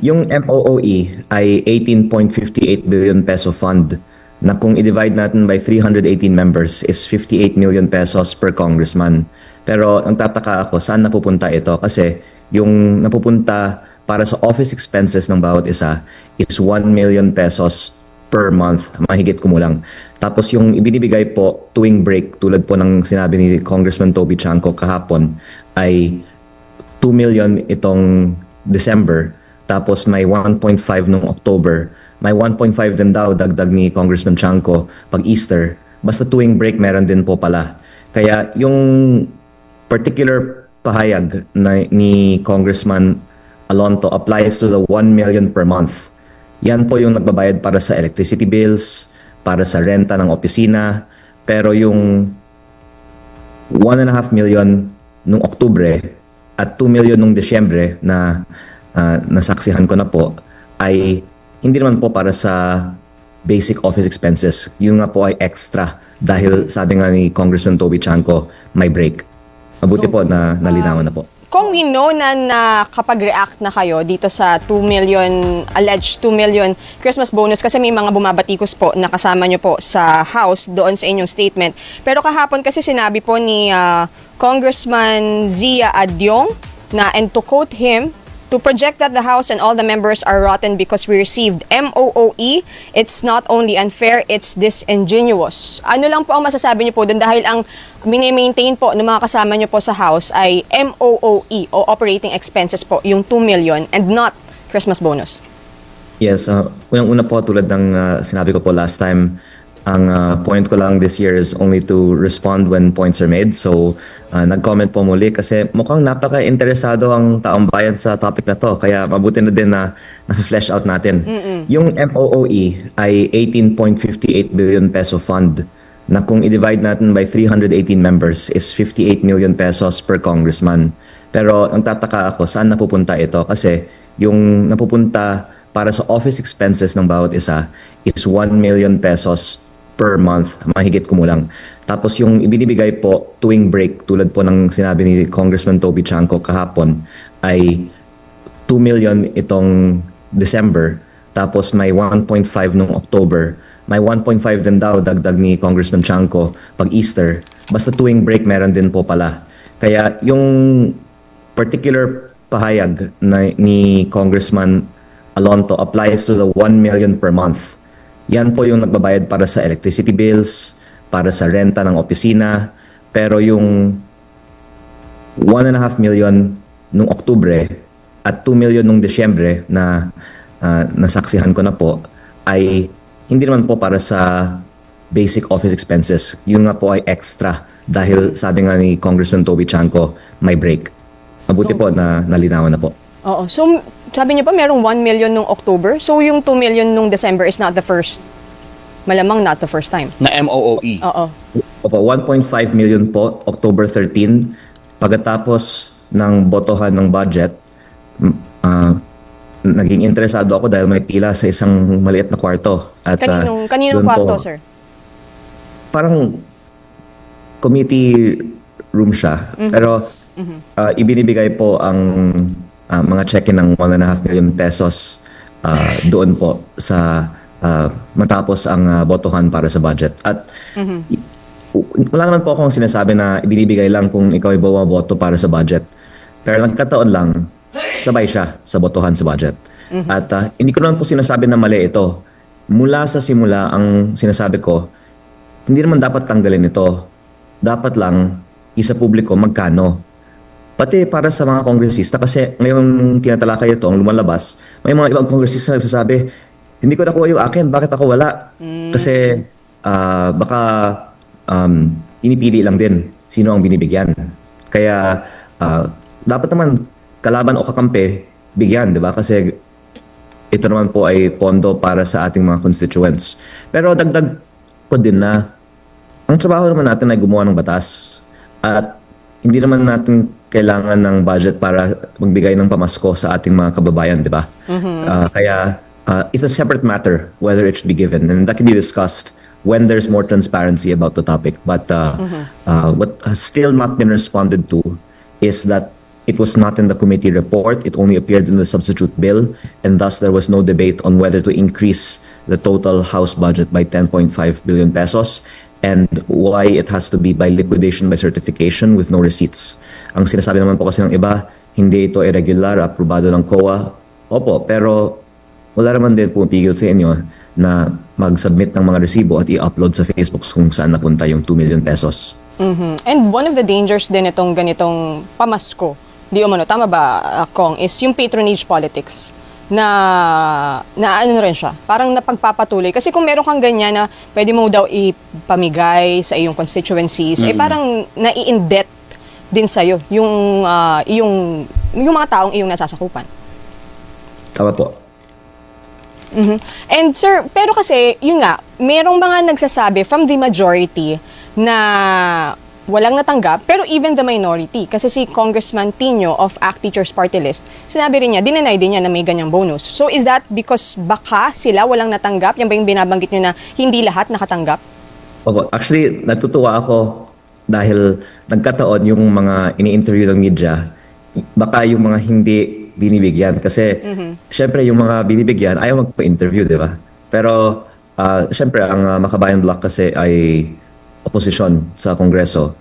Yung MOOE ay 18.58 billion peso fund na kung i-divide natin by 318 members is 58 million pesos per congressman. Pero ang tataka ako, saan napupunta ito? Kasi yung napupunta para sa office expenses ng bawat isa is 1 million pesos per month, mahigit kumulang. Tapos yung ibinibigay po tuwing break, tulad po ng sinabi ni Congressman Toby Chanco kahapon, ay 2 million itong December. Tapos may 1.5 nung October. May 1.5 din daw dagdag ni Congressman Chanco pag Easter. Basta tuwing break meron din po pala. Kaya yung particular pahayag ni Congressman Alonto applies to the 1 million per month. Yan po yung nagbabayad para sa electricity bills, para sa renta ng opisina. Pero yung 1.5 million nung Oktubre at 2 million nung Desyembre na nasaksihan ko na po ay hindi naman po para sa basic office expenses. Yun nga po ay extra dahil sabi nga ni Congressman Toby Chanco, may break. Mabuti po na nalinawan na po. Kung we know na nakapag-react na kayo dito sa 2 million, alleged 2 million Christmas bonus kasi may mga bumabatikos po na kasama nyo po sa House doon sa inyong statement. Pero kahapon kasi sinabi po ni Congressman Zia Adyong na, and to quote him, to project that the House and all the members are rotten because we received MOOE, it's not only unfair, it's disingenuous. Ano lang po ang masasabi niyo po doon dahil ang mini-maintain po ng mga kasama niyo po sa House ay MOOE o operating expenses po, yung 2 million and not Christmas bonus? Yes, unang-una po tulad ng sinabi ko po last time, ang point ko lang this year is only to respond when points are made. So, nag-comment po muli kasi mukhang napaka-interesado ang taong bayan sa topic na to. Kaya mabuti na din na na-flesh out natin. Yung MOOE ay 18.58 billion peso fund na kung i-divide natin by 318 members is 58 million pesos per congressman. Pero ang tataka ako, saan napupunta ito? Kasi yung napupunta para sa office expenses ng bawat isa is 1 million pesos per month, mahigit kumulang. Tapos yung ibinibigay po tuwing break, tulad po ng sinabi ni Congressman Toby Chanco kahapon, ay 2 million itong December. Tapos may 1.5 nung October. May 1.5 din daw dagdag ni Congressman Chanco pag Easter. Basta tuwing break meron din po pala. Kaya yung particular pahayag ni Congressman Alonto applies to the 1 million per month. Yan po yung nagbabayad para sa electricity bills, para sa renta ng opisina. Pero yung 1.5 million nung Oktubre at 2 million nung Desyembre na nasaksihan ko na po ay hindi naman po para sa basic office expenses. Yun nga po ay extra dahil sabi nga ni Congressman Toby Chanco, may break. Mabuti po na nalinawan na po. Oo. So, sabi niyo pa merong 1 million nung October. So, yung 2 million nung December is not the first. Malamang not the first time. Na MOOE. Oo. Opo, 1.5 million po, October 13. Pagkatapos ng botohan ng budget, naging interesado ako dahil may pila sa isang maliit na kwarto. At, kaninong kwarto, sir? Parang committee room siya. Pero ibinibigay po ang mga check-in ng 1.5 million pesos doon po sa matapos ang botohan para sa budget. At wala naman po akong sinasabi na ibinibigay lang kung ikaw ay bumoboto para sa budget. Pero nagkataon lang, sabay siya sa botohan sa budget. At hindi ko naman po sinasabi na mali ito. Mula sa simula, ang sinasabi ko, hindi naman dapat tanggalin ito. Dapat lang isa publiko magkano. Pati para sa mga kongresista, kasi ngayon tinatalakay ito, ang lumalabas, may mga ibang kongresista na nagsasabi, hindi ko nakuha yung akin, bakit ako wala? Kasi baka inipili lang din sino ang binibigyan. Kaya dapat naman kalaban o kakampi, bigyan, di ba? Kasi ito naman po ay pondo para sa ating mga constituents. Pero dagdag ko din na ang trabaho naman natin ay gumawa ng batas. At hindi naman natin kailangan ng budget para magbigay ng pamasko sa ating mga kababayan, di ba? Kaya it's a separate matter whether it should be given, and that can be discussed when there's more transparency about the topic. But what has still not been responded to is that it was not in the committee report. It only appeared in the substitute bill, and thus there was no debate on whether to increase the total House budget by 10.5 billion pesos and why it has to be by liquidation by certification with no receipts. Ang sinasabi naman po kasi ng iba, hindi ito irregular, aprobado ng COA. Opo, pero wala naman din pumipigil sa inyo na mag-submit ng mga resibo at i-upload sa Facebook kung saan napunta yung 2 million pesos. And one of the dangers din itong ganitong pamasko, di umano, tama ba, Kong, is yung patronage politics na ano rin siya, parang napagpapatuloy. Kasi kung meron kang ganyan na pwede mo daw ipamigay sa iyong constituencies, eh parang nai-indebt din sa'yo yung mga taong iyong nasasakupan. Tama po. And sir, pero kasi, yun nga, merong mga nagsasabi from the majority na walang natanggap, pero even the minority, kasi si Congressman Tino of ACT Teachers Party List, sinabi rin niya, dinenay din niya na may ganyang bonus. So is that because baka sila walang natanggap? Yan ba yung binabanggit niyo na hindi lahat nakatanggap? Opo, actually, natutuwa ako dahil nagkataon yung mga ini-interview ng media, baka yung mga hindi binibigyan. Kasi, syempre, yung mga binibigyan, ayaw magpa-interview, di ba? Pero, syempre, ang Makabayan Bloc kasi ay opposition sa Kongreso.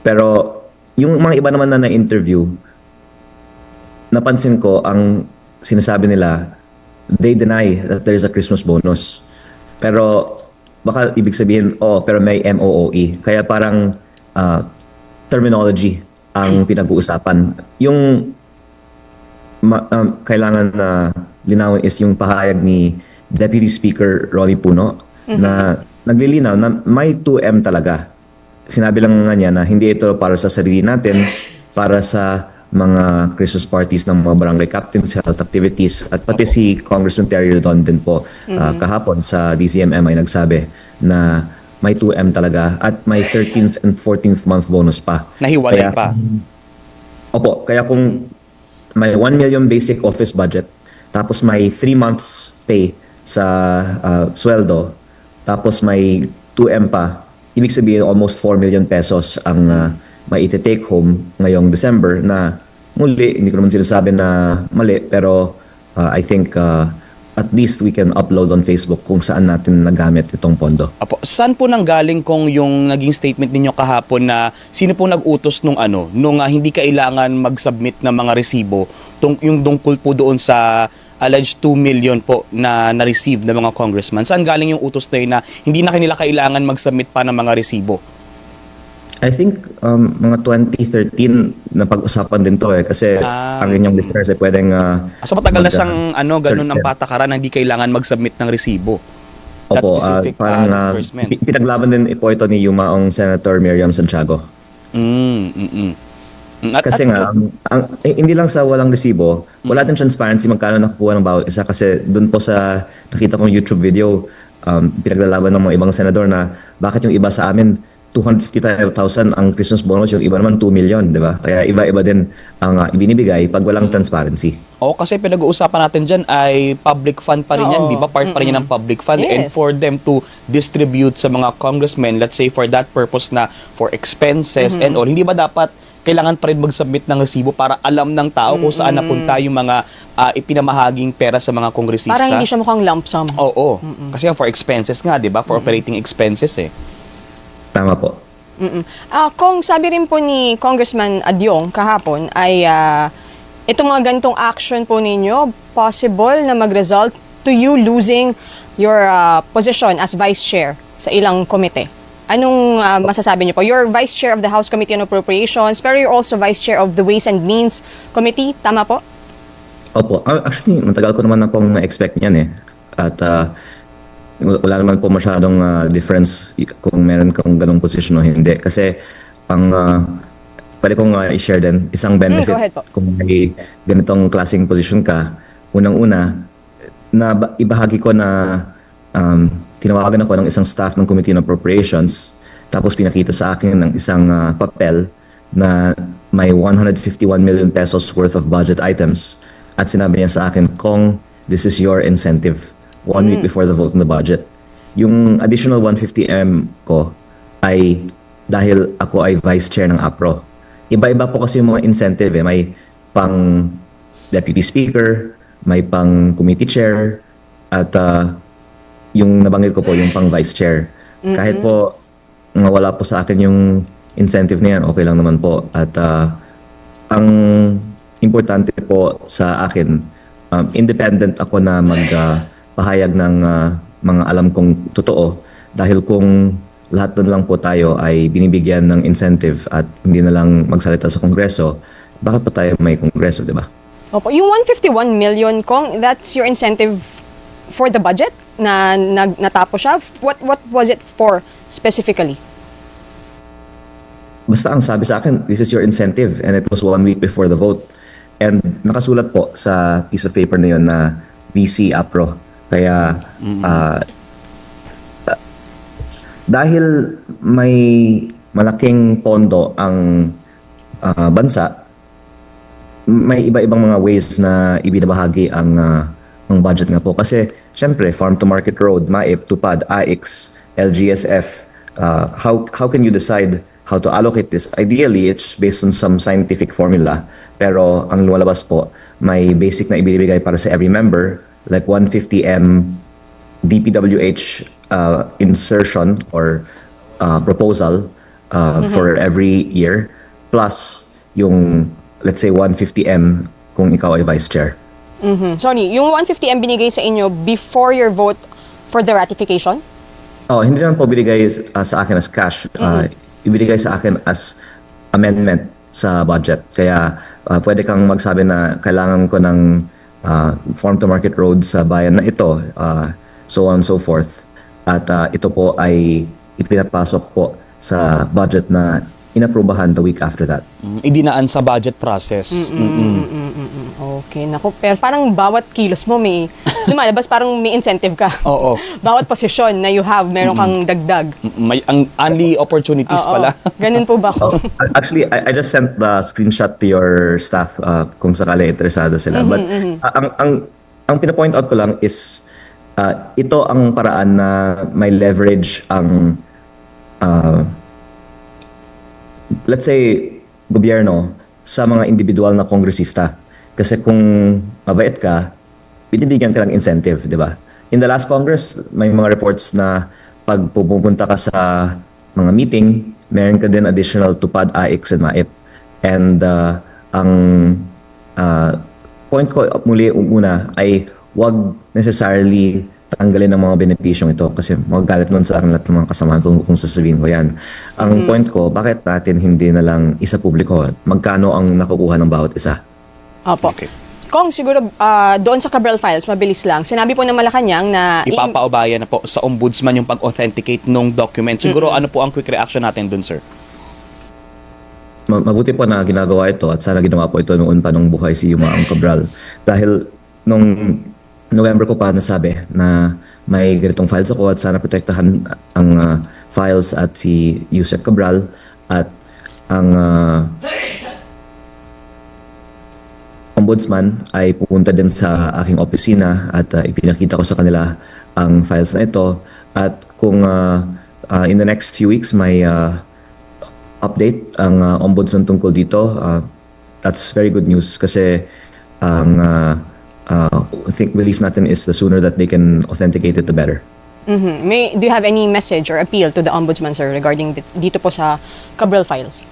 Pero, yung mga iba naman na na-interview, napansin ko, ang sinasabi nila, they deny that there is a Christmas bonus. Pero, baka ibig sabihin, pero may MOOE. Kaya parang terminology ang pinag-uusapan. Yung kailangan na linawin is yung pahayag ni Deputy Speaker Ronnie Puno na naglilinaw na may 2M talaga. Sinabi lang nga niya na hindi ito para sa sarili natin, para sa mga Christmas parties ng mga barangay captains, health activities, at pati si Congressman Terry Redon din po kahapon sa DCMM ay nagsabi na may 2M talaga at may 13th and 14th month bonus pa. Nahiwalay pa. Opo, kaya kung may 1 million basic office budget, tapos may 3 months pay sa sweldo, tapos may 2M pa, ibig sabihin almost 4 million pesos ang may iti-take home ngayong December na muli, hindi ko naman sinasabi na mali, pero I think at least we can upload on Facebook kung saan natin nagamit itong pondo. Apo, saan po nanggaling kung yung naging statement ninyo kahapon na sino po nag-utos nung hindi kailangan mag-submit ng mga resibo yung tungkol po doon sa alleged 2 million po na na-receive ng mga congressman? Saan galing yung utos na yun na hindi na kanila kailangan mag-submit pa ng mga resibo? I think mga 2013 na pag-usapan din to kasi ang inyong listeners ay pwedeng so matagal na siyang ganun ang patakaran na hindi kailangan mag-submit ng resibo. That Opo, specific parang disbursement. pinaglaban din po ito ni Yumaong Senator Miriam Santiago. Kasi hindi lang sa walang resibo, wala din transparency magkano nakukuha ng bawat isa kasi doon po sa nakita kong YouTube video, pinaglalaban ng mga ibang senador na bakit yung iba sa amin 250,000 ang Christmas bonus, yung iba naman 2 million, di ba? Kaya iba-iba din ang ibinibigay pag walang transparency. Kasi pinag-uusapan natin dyan ay public fund pa rin yan, di ba? Part pa rin yan ng public fund. Yes. And for them to distribute sa mga congressmen, let's say for that purpose na for expenses and all, hindi ba dapat kailangan pa rin mag-submit ng resibo para alam ng tao kung saan napunta yung mga ipinamahaging pera sa mga kongresista? Parang hindi siya mukhang lump sum. Oo. Kasi for expenses nga, di ba? For operating expenses Tama po. Kung sabi rin po ni Congressman Adyong kahapon ay itong mga ganitong action po ninyo, possible na mag-result to you losing your position as Vice Chair sa ilang komite. Anong masasabi niyo po? You're Vice Chair of the House Committee on Appropriations, pero you're also Vice Chair of the Ways and Means Committee. Tama po? Opo. Actually, matagal ko naman na pong na-expect niyan At wala naman po masyadong difference kung meron kang ganong position o hindi. Kasi pwede kong i-share din, isang benefit go ahead po. kung may ganitong klaseng position ka. Unang-una, na ibahagi ko na tinawagan ako ng isang staff ng Committee on Appropriations, tapos pinakita sa akin ng isang papel na may 151 million pesos worth of budget items. At sinabi niya sa akin, Kong, this is your incentive. 1 week before the vote on the budget. Yung additional 150M ko ay dahil ako ay vice chair ng APRO. iba-iba po kasi yung mga incentive eh. May pang deputy speaker, may pang committee chair, at yung nabanggit ko po, yung pang vice chair. Kahit po wala po sa akin yung incentive na yan, okay lang naman po. At ang importante po sa akin, independent ako na magpahayag ng mga alam kong totoo. Dahil kung lahat na lang po tayo ay binibigyan ng incentive at hindi na lang magsalita sa Kongreso, bakit pa tayo may Kongreso, di ba? Opo, yung 151 million, Kong, that's your incentive for the budget na natapos siya? What was it for specifically? Basta ang sabi sa akin, this is your incentive, and it was 1 week before the vote. And nakasulat po sa piece of paper na yun na VC APRO. Kaya dahil may malaking pondo ang bansa, may iba-ibang mga ways na ibinabahagi ang budget nga po. Kasi syempre, Farm to Market Road, MAIP, TUPAD, AIX, LGSF, how can you decide how to allocate this? Ideally, it's based on some scientific formula. Pero ang lumalabas po, may basic na ibibigay para sa every member, like 150M DPWH insertion or proposal for every year, plus yung, let's say, 150M kung ikaw ay vice chair. Sorry, yung 150M binigay sa inyo before your vote for the ratification? Oh, hindi naman po binigay sa akin as cash. Ibinigay sa akin as amendment sa budget. Kaya pwede kang magsabi na kailangan ko ng farm to market road sa bayan na ito, so on and so forth. At ito po ay ipinapasok po sa budget na inaprubahan the week after that. Idinaan sa budget process. Okay, naku, pero parang bawat kilos mo may lumalabas, parang may incentive ka. Oo. Bawat posisyon na you have, meron kang dagdag. May ang only opportunities Oo. pala. Ganun po ba ko? Actually, I just sent the screenshot to your staff kung sakali interesado sila. But ang pinapoint out ko lang is ito ang paraan na may leverage ang let's say gobyerno sa mga individual na kongresista. Kasi kung mabait ka, binibigyan ka ng incentive, di ba? In the last Congress, may mga reports na pag pupunta ka sa mga meeting, meron ka din additional TUPAD, AIX, and MAIP. And ang point ko muli una ay wag necessarily tanggalin ang mga benepisyong ito kasi magagalit nun sa akin lahat ng mga kasamahan kung sasabihin ko yan. Ang point ko, bakit natin hindi na lang isa publiko? Magkano ang nakukuha ng bawat isa? Opo. Okay. Kong, siguro doon sa Cabral Files, mabilis lang. Sinabi po ng Malacanang na Ipapaubayan na po sa ombudsman yung pag-authenticate ng document. Siguro ano po ang quick reaction natin dun, sir? Mabuti po na ginagawa ito at sana ginawa po ito noon pa nung buhay si Yuma ang Cabral. Dahil nung November ko pa nasabi na may ganitong files ako at sana protektahan ang files at si Yusek Cabral at ang ombudsman ay pupunta din sa aking opisina at ipinakita ko sa kanila ang files na ito at kung in the next few weeks may update ang ombudsman tungkol dito, that's very good news kasi ang I think belief natin is the sooner that they can authenticate it, the better. do you have any message or appeal to the Ombudsman, sir, regarding dito po sa Cabral Files?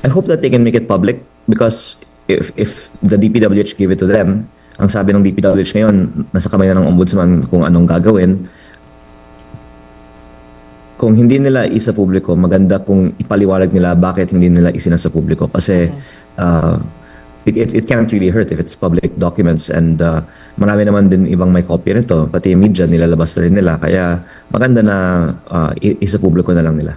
I hope that they can make it public because if the DPWH give it to them, ang sabi ng DPWH ngayon, nasa kamay na ng Ombudsman kung anong gagawin. Kung hindi nila isa publiko, maganda kung ipaliwanag nila bakit hindi nila isinasa publiko kasi it can't really hurt if it's public documents and marami naman din ibang may copy nito, pati yung media nilalabas na rin nila kaya maganda na isa publiko na lang nila.